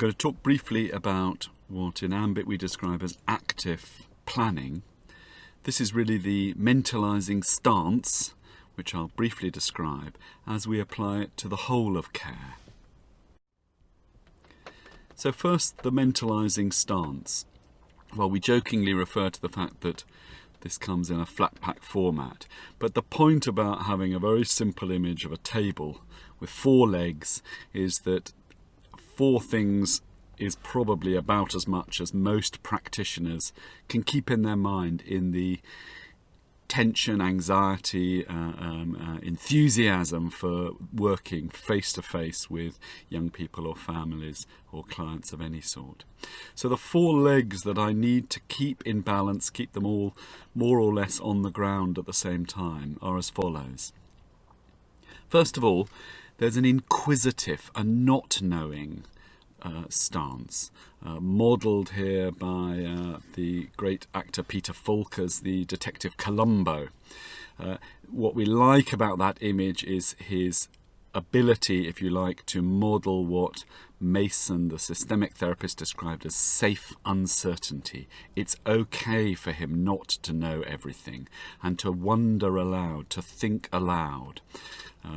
going to talk briefly about what in AMBIT we describe as active planning. This is really the mentalizing stance, which I'll briefly describe as we apply it to the whole of care. So first, the mentalizing stance. Well, we jokingly refer to the fact that this comes in a flat pack format, but the point about having a very simple image of a table with 4 legs is that 4 things is probably about as much as most practitioners can keep in their mind in the tension, anxiety, enthusiasm for working face-to-face with young people or families or clients of any sort. So the 4 legs that I need to keep in balance, keep them all more or less on the ground at the same time, are as follows. First of all, there's an inquisitive, a not knowing stance, modelled here by the great actor Peter Falker's the detective Columbo. What we like about that image is his ability, if you like, to model what Mason, the systemic therapist, described as safe uncertainty. It's okay for him not to know everything and to wonder aloud, to think aloud.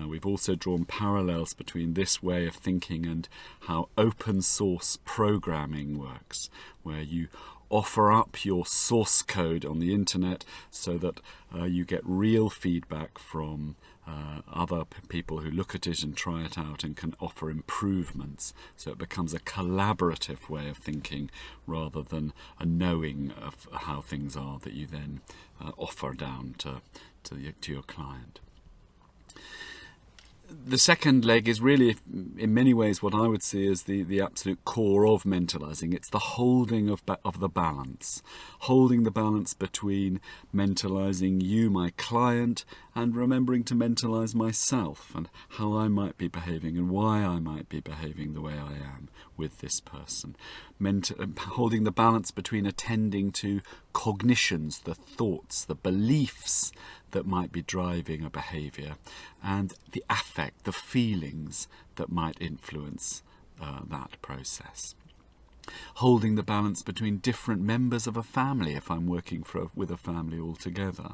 We've also drawn parallels between this way of thinking and how open source programming works, where you offer up your source code on the internet so that you get real feedback from other people who look at it and try it out and can offer improvements. So it becomes a collaborative way of thinking rather than a knowing of how things are that you then offer down to your client. The second leg is really, in many ways, what I would see as the absolute core of mentalizing. It's the holding of the balance. Holding the balance between mentalizing you, my client, and remembering to mentalize myself and how I might be behaving and why I might be behaving the way I am with this person. Holding the balance between attending to cognitions, the thoughts, the beliefs that might be driving a behaviour, and the affect, the feelings that might influence that process. Holding the balance between different members of a family if I'm working with a family altogether,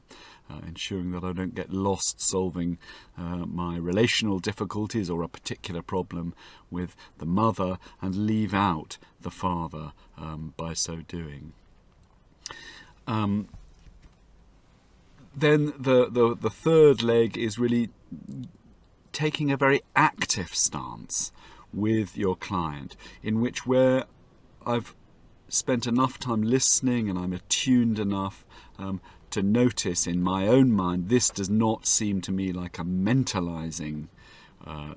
ensuring that I don't get lost solving my relational difficulties or a particular problem with the mother and leave out the father by so doing. Then the third leg is really taking a very active stance with your client, in which where I've spent enough time listening and I'm attuned enough to notice in my own mind, this does not seem to me like a mentalizing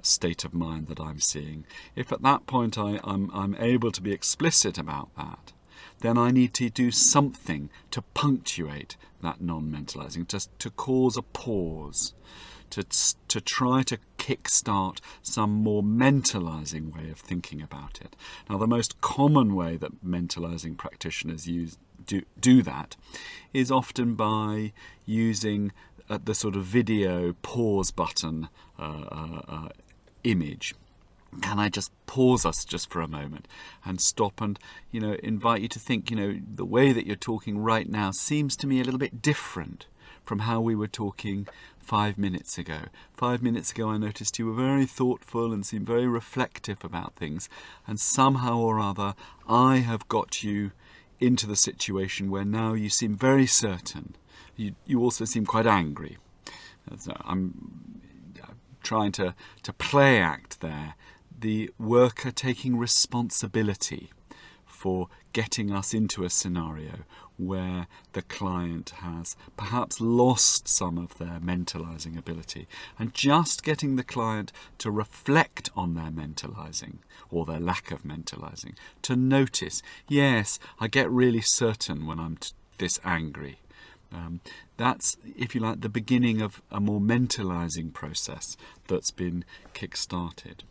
state of mind that I'm seeing. If at that point I'm able to be explicit about that, then I need to do something to punctuate that non-mentalizing, to cause a pause, to try to kickstart some more mentalizing way of thinking about it. Now, the most common way that mentalizing practitioners do that is often by using the sort of video pause button image. Can I just pause us just for a moment and stop and, invite you to think, the way that you're talking right now seems to me a little bit different from how we were talking 5 minutes ago. 5 minutes ago I noticed you were very thoughtful and seemed very reflective about things, and somehow or other I have got you into the situation where now you seem very certain. You also seem quite angry. So I'm trying to play act there. The worker taking responsibility for getting us into a scenario where the client has perhaps lost some of their mentalizing ability, and just getting the client to reflect on their mentalizing or their lack of mentalizing, to notice, yes, I get really certain when I'm this angry. That's, if you like, the beginning of a more mentalizing process that's been kick-started.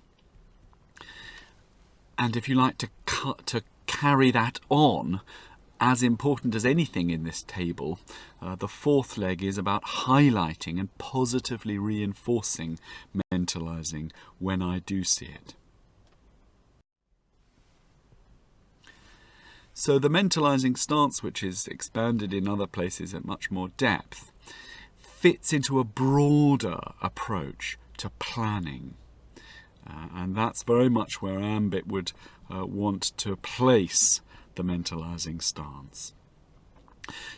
And if you like to carry that on, as important as anything in this table, the fourth leg is about highlighting and positively reinforcing mentalizing when I do see it. So the mentalizing stance, which is expanded in other places at much more depth, fits into a broader approach to planning. And that's very much where AMBIT would want to place the mentalizing stance.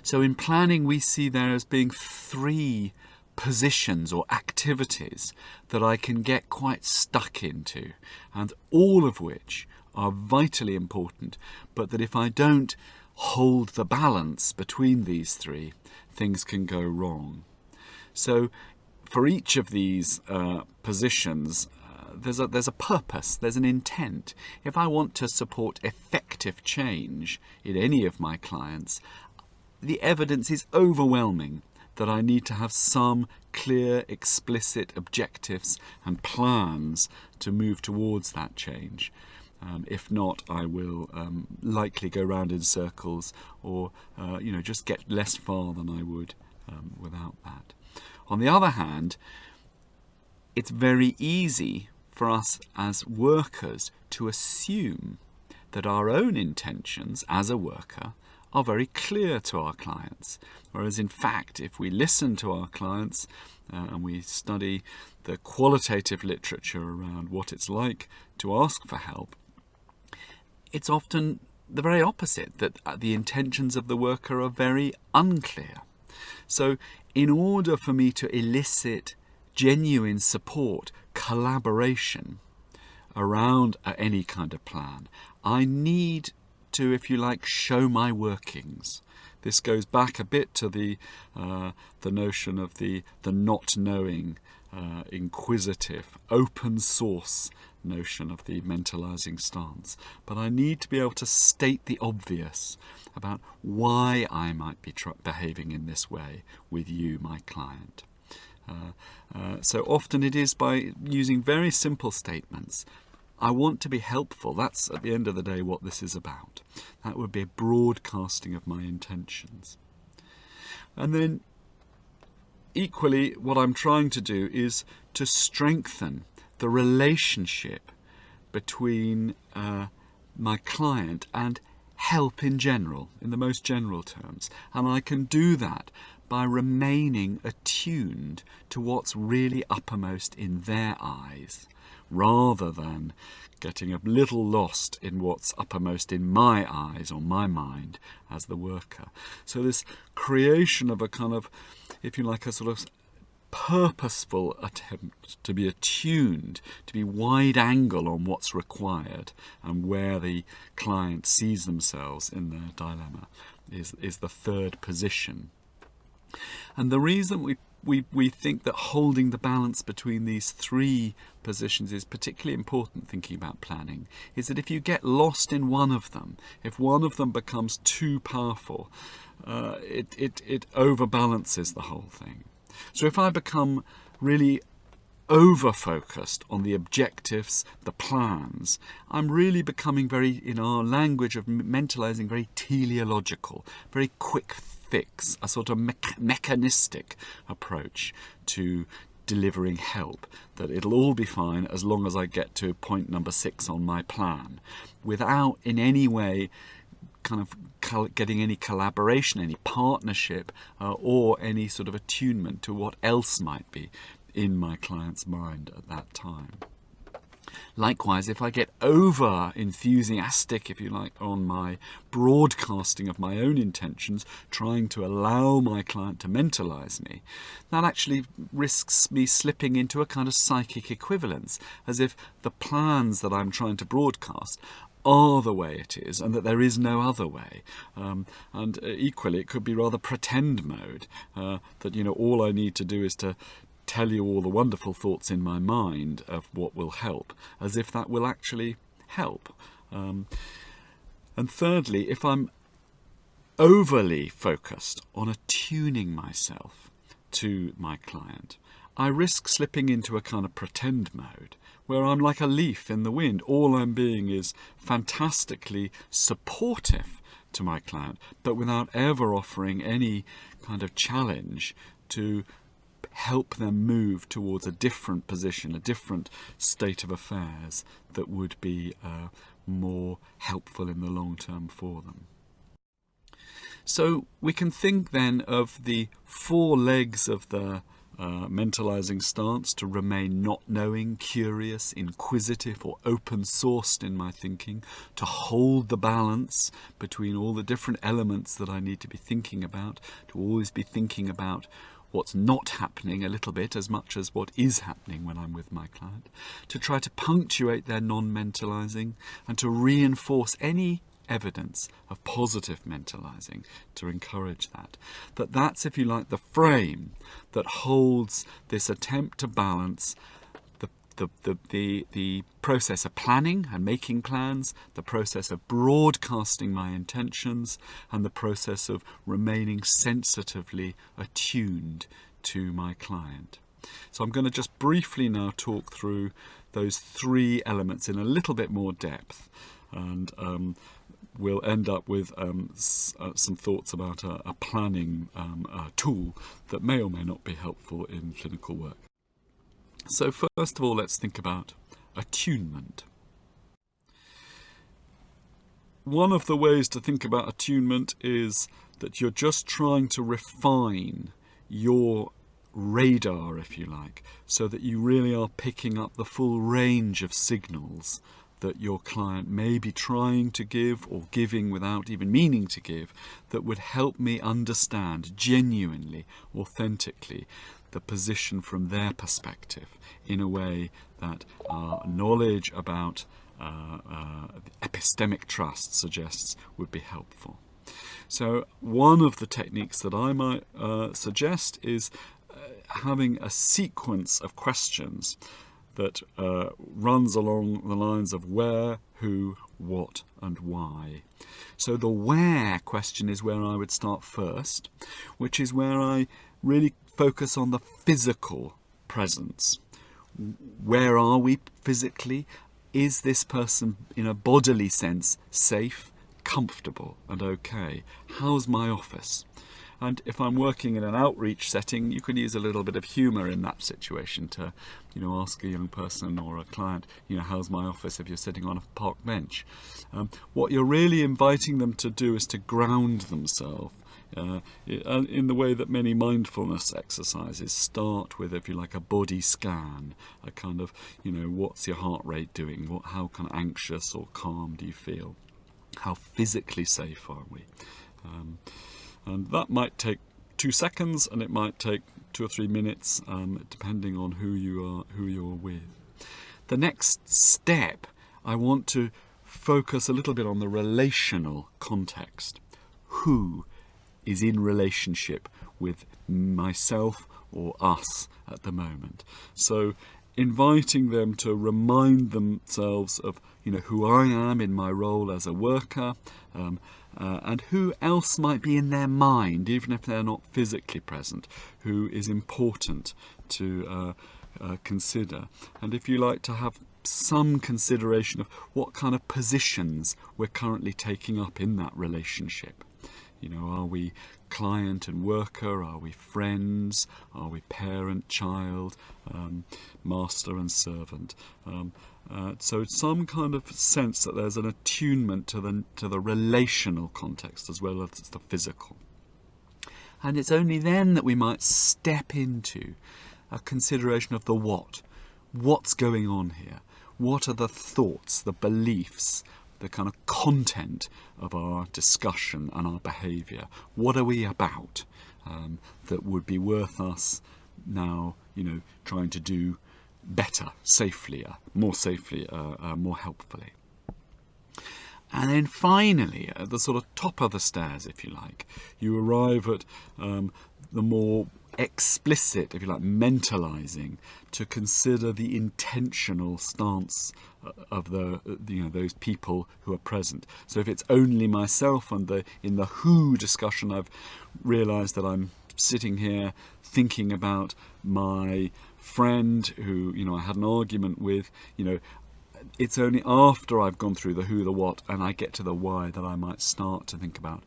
So in planning, we see there as being 3 positions or activities that I can get quite stuck into, and all of which are vitally important, but that if I don't hold the balance between these 3, things can go wrong. So for each of these positions, there's a purpose, there's an intent. If I want to support effective change in any of my clients, the evidence is overwhelming that I need to have some clear, explicit objectives and plans to move towards that change. If not, I will likely go round in circles, or just get less far than I would without that. On the other hand, it's very easy for us as workers to assume that our own intentions as a worker are very clear to our clients. Whereas in fact, if we listen to our clients and we study the qualitative literature around what it's like to ask for help, it's often the very opposite, that the intentions of the worker are very unclear. So in order for me to elicit genuine support, collaboration around any kind of plan, I need to, if you like, show my workings. This goes back a bit to the notion of the not knowing, inquisitive, open source notion of the mentalizing stance. But I need to be able to state the obvious about why I might be behaving in this way with you, my client. So often it is by using very simple statements. I want to be helpful. That's at the end of the day what this is about. That would be a broadcasting of my intentions. And then equally, what I'm trying to do is to strengthen the relationship between my client and help in general, in the most general terms. And I can do that by remaining attuned to what's really uppermost in their eyes, rather than getting a little lost in what's uppermost in my eyes or my mind as the worker. So this creation of a kind of, if you like, a sort of purposeful attempt to be attuned, to be wide angle on what's required and where the client sees themselves in their dilemma is the 3rd position. And the reason we think that holding the balance between these 3 positions is particularly important thinking about planning is that if you get lost in one of them, if one of them becomes too powerful, it overbalances the whole thing. So if I become really over-focused on the objectives, the plans, I'm really becoming very, in our language of mentalizing, very teleological, very quick fix, a sort of mechanistic approach to delivering help, that it'll all be fine as long as I get to point number 6 on my plan, without in any way kind of getting any collaboration, any partnership, or any sort of attunement to what else might be in my client's mind at that time. Likewise, if I get over enthusiastic, if you like, on my broadcasting of my own intentions, trying to allow my client to mentalize me, that actually risks me slipping into a kind of psychic equivalence, as if the plans that I'm trying to broadcast are the way it is, and that there is no other way. And equally, it could be rather pretend mode, that, all I need to do is to tell you all the wonderful thoughts in my mind of what will help, as if that will actually help. And thirdly, if I'm overly focused on attuning myself to my client, I risk slipping into a kind of pretend mode, where I'm like a leaf in the wind. All I'm being is fantastically supportive to my client, but without ever offering any kind of challenge to help them move towards a different position, a different state of affairs that would be more helpful in the long term for them. So we can think then of the 4 legs of the mentalizing stance: to remain not knowing, curious, inquisitive or open-sourced in my thinking, to hold the balance between all the different elements that I need to be thinking about, to always be thinking about what's not happening a little bit as much as what is happening when I'm with my client, to try to punctuate their non-mentalizing, and to reinforce any evidence of positive mentalizing, to encourage that. That's, if you like, the frame that holds this attempt to balance the process of planning and making plans, the process of broadcasting my intentions, and the process of remaining sensitively attuned to my client. So I'm going to just briefly now talk through those 3 elements in a little bit more depth, and we'll end up with some thoughts about a planning tool that may or may not be helpful in clinical work. So first of all, let's think about attunement. One of the ways to think about attunement is that you're just trying to refine your radar, if you like, so that you really are picking up the full range of signals that your client may be trying to give or giving without even meaning to give, that would help me understand genuinely, authentically, the position from their perspective in a way that knowledge about epistemic trust suggests would be helpful. So one of the techniques that I might suggest is having a sequence of questions that runs along the lines of where, who, what and why. So the where question is where I would start first, which is where I really focus on the physical presence. Where are we physically? Is this person in a bodily sense safe, comfortable and okay? How's my office? And if I'm working in an outreach setting, you can use a little bit of humour in that situation to, ask a young person or a client, how's my office if you're sitting on a park bench? What you're really inviting them to do is to ground themselves in the way that many mindfulness exercises start with, if you like, a body scan, a kind of, what's your heart rate doing? How kind of anxious or calm do you feel? How physically safe are we? And that might take 2 seconds, and it might take 2 or 3 minutes, depending on who you're with. The next step, I want to focus a little bit on the relational context. Who is in relationship with myself or us at the moment? So inviting them to remind themselves of, who I am in my role as a worker, and who else might be in their mind, even if they're not physically present, who is important to consider. And if you like, to have some consideration of what kind of positions we're currently taking up in that relationship. Are we client and worker? Are we friends? Are we parent, child, master and servant? So some kind of sense that there's an attunement to the relational context as well as the physical. And it's only then that we might step into a consideration of the what. What's going on here? What are the thoughts, the beliefs, the kind of content of our discussion and our behaviour? What are we about that would be worth us now, trying to do better, more helpfully? And then finally, at the sort of top of the stairs, if you like, you arrive at the more explicit, if you like, mentalizing, to consider the intentional stance of those people who are present. So if it's only myself and in the who discussion, I've realised that I'm sitting here thinking about my friend who I had an argument with. It's only after I've gone through the who, the what, and I get to the why that I might start to think about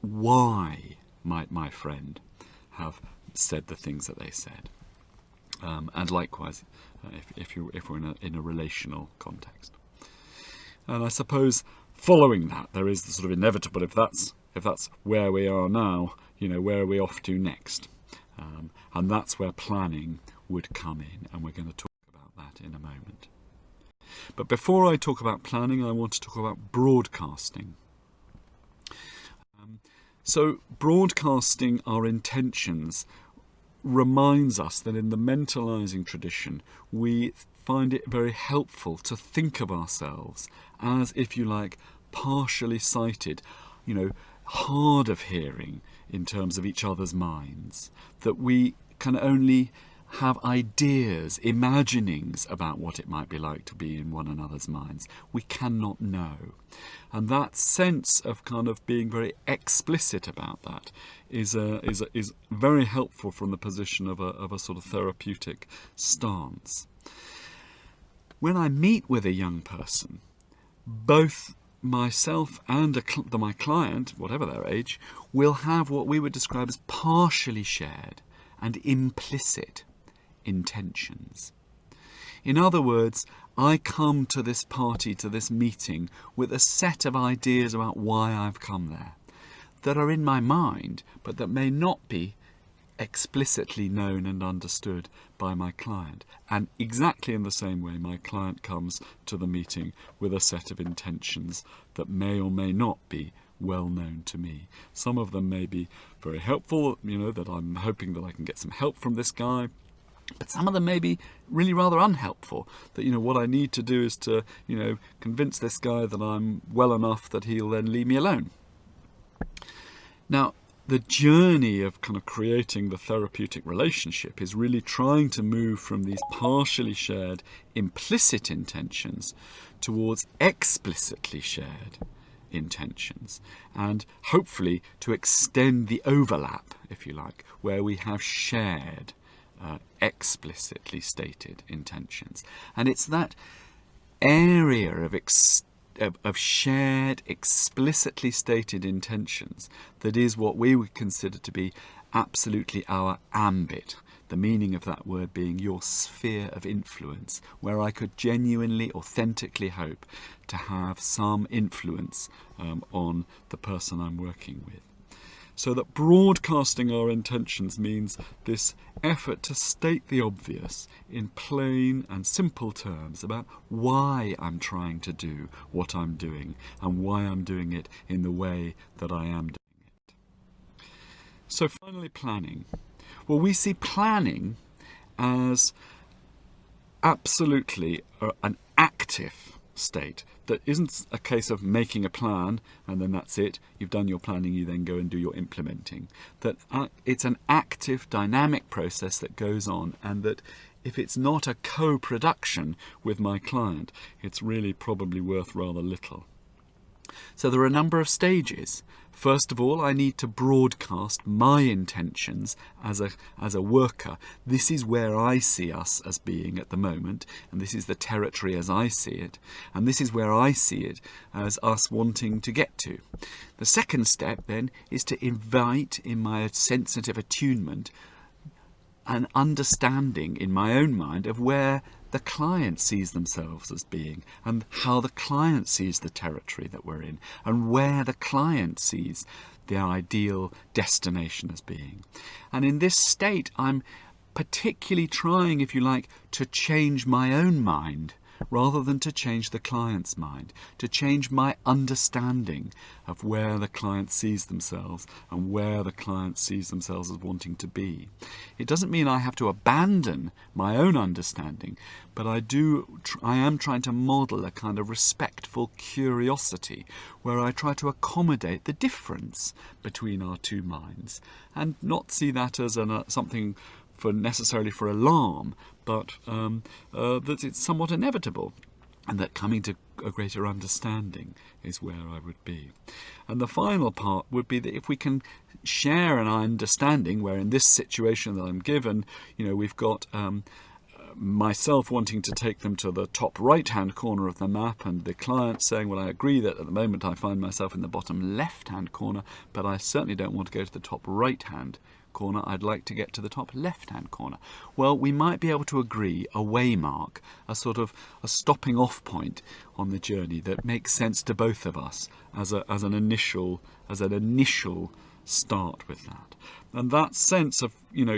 why might my friend have said the things that they said. And likewise, if we're in a relational context. And I suppose following that, there is the sort of inevitable, if that's where we are now, where are we off to next? And that's where planning would come in, and we're going to talk about that in a moment. But before I talk about planning, I want to talk about broadcasting. So broadcasting our intentions reminds us that in the mentalizing tradition, we find it very helpful to think of ourselves as, if you like, partially sighted, hard of hearing in terms of each other's minds, that we can only have ideas, imaginings about what it might be like to be in one another's minds. We cannot know. And that sense of kind of being very explicit about that is very helpful from the position of a sort of therapeutic stance. When I meet with a young person, both myself and my client, whatever their age, will have what we would describe as partially shared and implicit intentions. In other words, I come to this party, to this meeting, with a set of ideas about why I've come there that are in my mind, but that may not be explicitly known and understood by my client. And exactly in the same way, my client comes to the meeting with a set of intentions that may or may not be well known to me. Some of them may be very helpful, that I'm hoping that I can get some help from this guy. But some of them may be really rather unhelpful, that, what I need to do is to, convince this guy that I'm well enough that he'll then leave me alone. Now, the journey of kind of creating the therapeutic relationship is really trying to move from these partially shared implicit intentions towards explicitly shared intentions, and hopefully to extend the overlap, if you like, where we have shared explicitly stated intentions. And it's that area of shared explicitly stated intentions that is what we would consider to be absolutely our ambit, the meaning of that word being your sphere of influence, where I could genuinely, authentically hope to have some influence on the person I'm working with. So that broadcasting our intentions means this effort to state the obvious in plain and simple terms about why I'm trying to do what I'm doing and why I'm doing it in the way that I am doing it. So finally, planning. Well, we see planning as absolutely an active state that isn't a case of making a plan and then that's it, you've done your planning, you then go and do your implementing. That it's an active, dynamic process that goes on, and that if it's not a co-production with my client, it's really probably worth rather little. So there are a number of stages. First of all, I need to broadcast my intentions as a worker. This is where I see us as being at the moment, and this is the territory as I see it, and this is where I see it as us wanting to get to. The second step then is to invite in my sensitive attunement an understanding in my own mind of where the client sees themselves as being, and how the client sees the territory that we're in, and where the client sees their ideal destination as being. And in this state, I'm particularly trying, if you like, to change my own mind rather than to change the client's mind, to change my understanding of where the client sees themselves and where the client sees themselves as wanting to be. It doesn't mean I have to abandon my own understanding, but I am trying to model a kind of respectful curiosity where I try to accommodate the difference between our two minds and not see that as something necessarily for alarm, but that it's somewhat inevitable, and that coming to a greater understanding is where I would be. And the final part would be that if we can share an understanding, where in this situation that I'm given, we've got myself wanting to take them to the top right-hand corner of the map, and the client saying, well, I agree that at the moment I find myself in the bottom left-hand corner, but I certainly don't want to go to the top right-hand corner, I'd like to get to the top left-hand corner. Well, we might be able to agree a waymark, a sort of a stopping off point on the journey that makes sense to both of us as an initial start with that. And that sense of,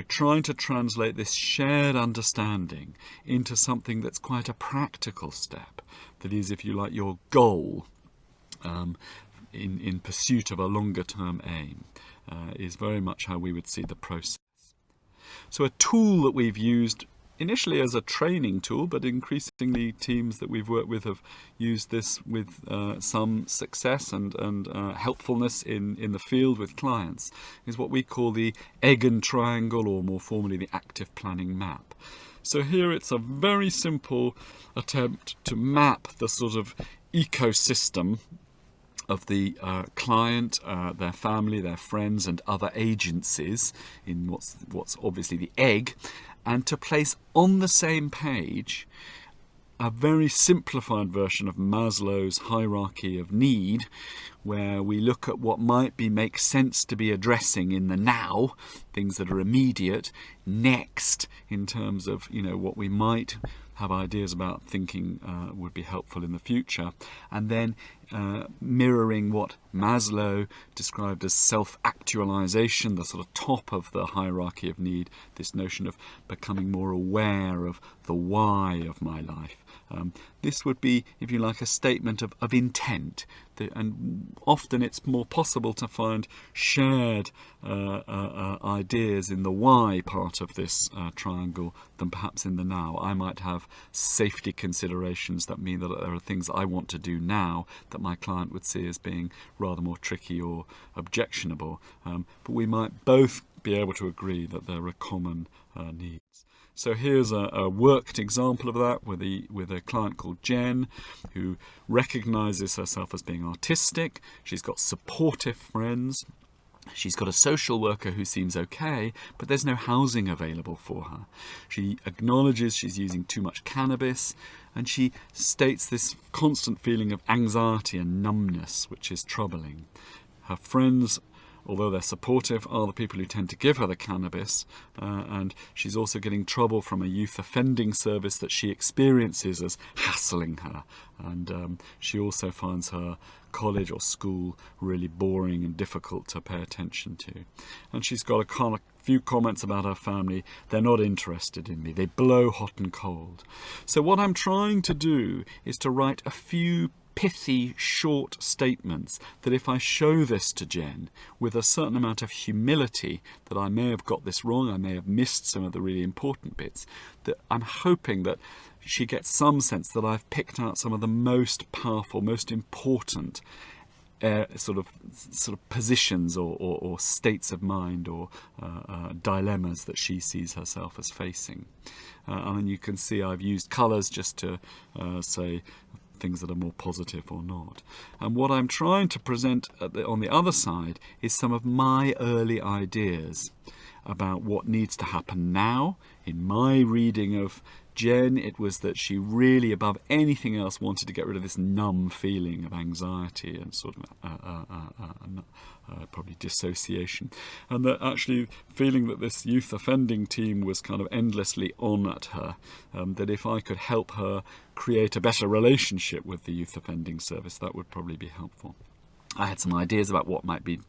trying to translate this shared understanding into something that's quite a practical step, that is, if you like, your goal in pursuit of a longer term aim, is very much how we would see the process. So a tool that we've used initially as a training tool, but increasingly teams that we've worked with have used this with some success and helpfulness in the field with clients, is what we call the Eggen triangle, or more formally the active planning map. So here it's a very simple attempt to map the sort of ecosystem of the client, their family, their friends and other agencies in what's obviously the egg, and to place on the same page a very simplified version of Maslow's hierarchy of need, where we look at what might make sense to be addressing in the now, things that are immediate, next in terms of what we might have ideas about thinking would be helpful in the future, and then mirroring what Maslow described as self-actualization, the sort of top of the hierarchy of need, this notion of becoming more aware of the why of my life. This would be, if you like, a statement of intent, and often it's more possible to find shared ideas in the why part of this triangle than perhaps in the now. I might have safety considerations that mean that there are things I want to do now that my client would see as being rather more tricky or objectionable, but we might both be able to agree that there are common needs. So here's a worked example of that with a client called Jen, who recognises herself as being artistic. She's got supportive friends. She's got a social worker who seems okay, but there's no housing available for her. She acknowledges she's using too much cannabis, and she states this constant feeling of anxiety and numbness, which is troubling. Her friends, although they're supportive, are the people who tend to give her the cannabis, and she's also getting trouble from a youth offending service that she experiences as hassling her, and she also finds her college or school really boring and difficult to pay attention to. And she's got a few comments about her family. They're not interested in me. They blow hot and cold. So what I'm trying to do is to write a few pithy, short statements that if I show this to Jen with a certain amount of humility that I may have got this wrong, I may have missed some of the really important bits, that I'm hoping that she gets some sense that I've picked out some of the most powerful, most important sort of positions or states of mind or dilemmas that she sees herself as facing. And then you can see I've used colours just to say things that are more positive or not. And what I'm trying to present on the other side is some of my early ideas about what needs to happen now. In my reading of Jen, it was that she really, above anything else, wanted to get rid of this numb feeling of anxiety and sort of probably dissociation, and that actually feeling that this youth offending team was kind of endlessly on at her, that if I could help her create a better relationship with the youth offending service, that would probably be helpful. I had some ideas about what might be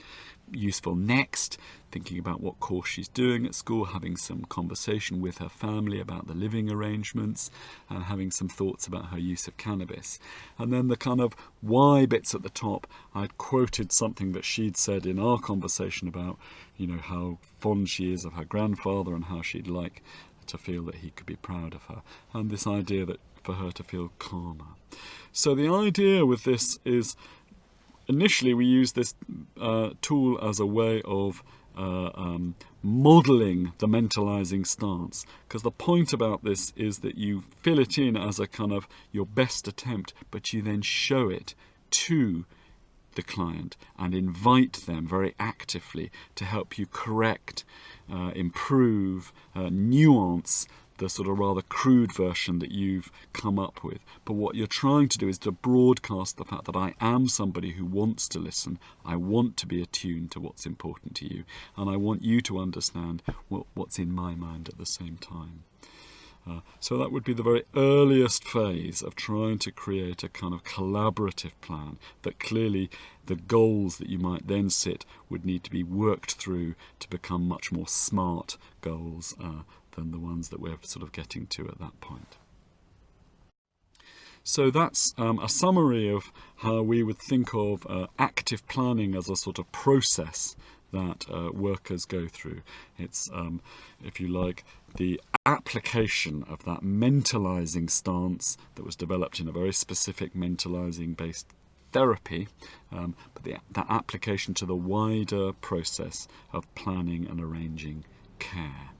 useful next, thinking about what course she's doing at school, having some conversation with her family about the living arrangements, and having some thoughts about her use of cannabis. And then the kind of why bits at the top, I'd quoted something that she'd said in our conversation about, how fond she is of her grandfather and how she'd like to feel that he could be proud of her, and this idea that for her to feel calmer. So the idea with this is, initially we use this tool as a way of modelling the mentalizing stance, because the point about this is that you fill it in as a kind of your best attempt, but you then show it to the client and invite them very actively to help you correct, improve, nuance the sort of rather crude version that you've come up with. But what you're trying to do is to broadcast the fact that I am somebody who wants to listen, I want to be attuned to what's important to you, and I want you to understand what's in my mind at the same time. So that would be the very earliest phase of trying to create a kind of collaborative plan that clearly the goals that you might then set would need to be worked through to become much more smart goals than the ones that we're sort of getting to at that point. So that's a summary of how we would think of active planning as a sort of process that workers go through. It's, if you like, the application of that mentalizing stance that was developed in a very specific mentalizing-based therapy, but that application to the wider process of planning and arranging care.